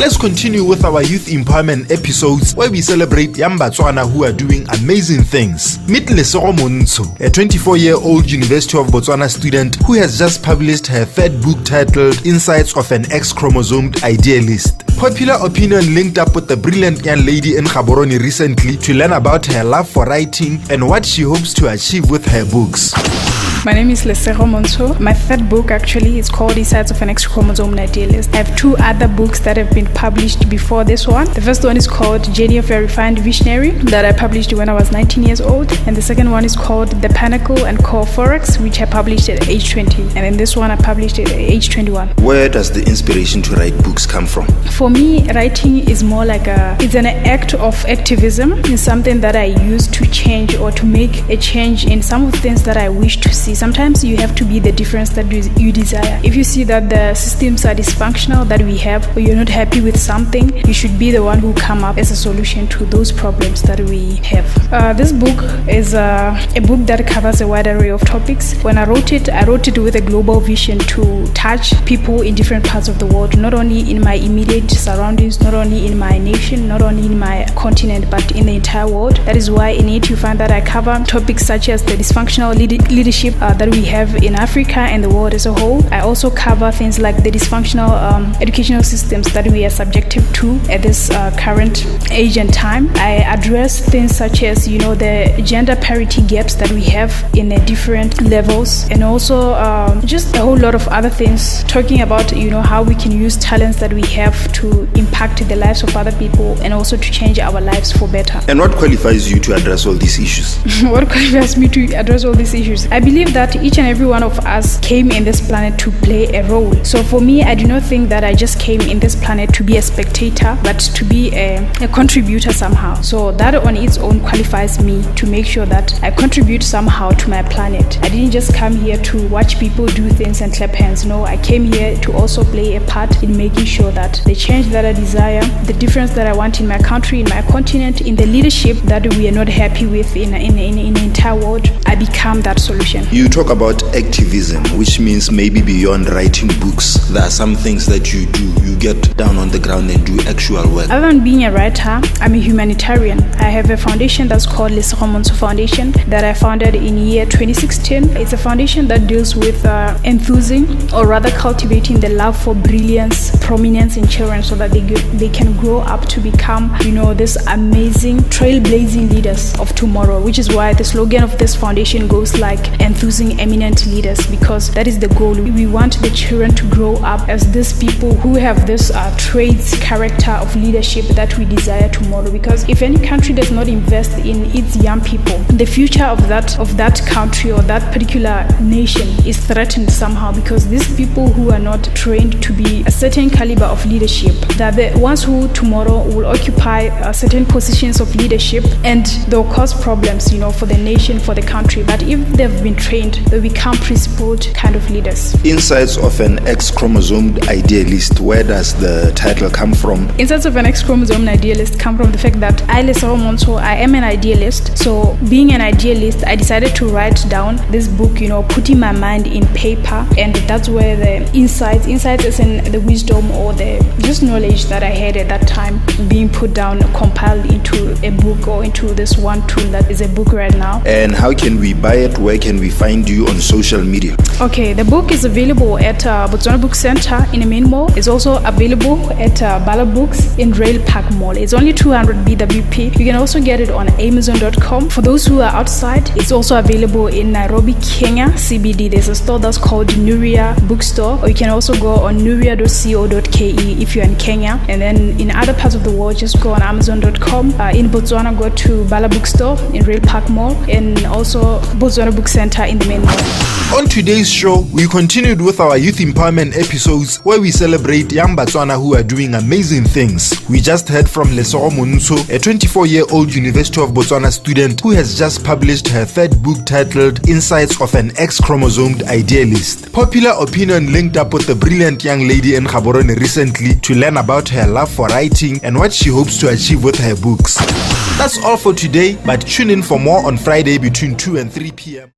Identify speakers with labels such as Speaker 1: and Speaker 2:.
Speaker 1: Let's continue with our youth empowerment episodes where we celebrate young Botswana who are doing amazing things. Meet Lesego Montsho, a 24-year-old University of Botswana student who has just published her third book titled Insights of an X-Chromosomed Idealist. Popular opinion linked up with the brilliant young lady in Gaborone recently to learn about her love for writing and what she hopes to achieve with her books.
Speaker 2: My name is Lesego Montsho. My third book actually is called Insights of an X-Chromosomed Idealist. I have two other books that have been published before this one. The first one is called Journey of a Refined Visionary that I published when I was 19 years old. And the second one is called The Pinnacle and Core Forex, which I published at age 20. And then this one I published at age 21.
Speaker 1: Where does the inspiration to write books come from?
Speaker 2: For me, writing is more like it's an act of activism. It's something that I use to change or to make a change in some of the things that I wish to see. Sometimes you have to be the difference that you desire. If you see that the systems are dysfunctional that we have, or you're not happy with something, you should be the one who come up as a solution to those problems that we have. This book is a book that covers a wide array of topics. When I wrote it with a global vision to touch people in different parts of the world, not only in my immediate surroundings, not only in my nation, not only in my continent, but in the entire world. That is why in it you find that I cover topics such as the dysfunctional leadership that we have in Africa and the world as a whole. I also cover things like the dysfunctional educational systems that we are subjected to at this current age and time. I address things such as, the gender parity gaps that we have in the different levels, and also just a whole lot of other things, talking about, how we can use talents that we have to impact the lives of other people and also to change our lives for better.
Speaker 1: And what qualifies you to address all these issues?
Speaker 2: What qualifies me to address all these issues? I believe that each and every one of us came in this planet to play a role. So for me, I do not think that I just came in this planet to be a spectator, but to be a contributor somehow. So that on its own qualifies me to make sure that I contribute somehow to my planet. I didn't just come here to watch people do things and clap hands. No, I came here to also play a part in making sure that the change that I desire, the difference that I want in my country, in my continent, in the leadership that we are not happy with in the entire world, I become that solution.
Speaker 1: You talk about activism, which means maybe beyond writing books, there are some things that you do. You get down on the ground and do actual work.
Speaker 2: Other than being a writer, I'm a humanitarian. I have a foundation that's called Lesego Montsho Foundation that I founded in year 2016. It's a foundation that deals with enthusing, or rather cultivating the love for brilliance, prominence in children so that they can grow up to become, this amazing trailblazing leaders of tomorrow, which is why the slogan of this foundation goes like enthusing eminent leaders, because that is the goal. We want the children to grow up as these people who have this traits, character of leadership that we desire tomorrow. Because if any country does not invest in its young people, the future of that country or that particular nation is threatened somehow, because these people who are not trained to be a certain caliber of leadership, they're the ones who tomorrow will occupy certain positions of leadership, and they'll cause problems, for the nation, for the country. But if they've been trained, they become principled kind of leaders.
Speaker 1: Insights of an X-Chromosomed Idealist. Where does the title come from?
Speaker 2: Insights of an X-Chromosomed Idealist come from the fact that I, Lesego Montsho, I am an idealist. So being an idealist, I decided to write down this book, putting my mind in paper, and that's where the insights is in the wisdom or the just knowledge that I had at that time being put down, compiled into a book or into this one tool that is a book right now.
Speaker 1: And how can we buy it? Where can we find you on social media?
Speaker 2: Okay, the book is available at Botswana Book Center in the main mall. It's also available at Bala Books in Rail Park Mall. It's only 200 BWP. You can also get it on Amazon.com. For those who are outside, it's also available in Nairobi, Kenya, CBD. There's a store that's called Nuria Bookstore, or you can also go on nuria.co.ke if you're in Kenya. And then in other parts of the world, just go on Amazon.com. In Botswana, go to Bala Bookstore in Rail Park Mall, and also Botswana Book Center in the main mall.
Speaker 1: On today's show, we continued with our youth empowerment episodes where we celebrate young Botswana who are doing amazing things. We just heard from Lesego Montsho, a 24-year-old University of Botswana student who has just published her third book titled Insights of an X-Chromosomed Idealist. Popular opinion linked up with the brilliant young lady in Gaborone recently to learn about her love for writing and what she hopes to achieve with her books. That's all for today, but tune in for more on Friday between 2 and 3 p.m.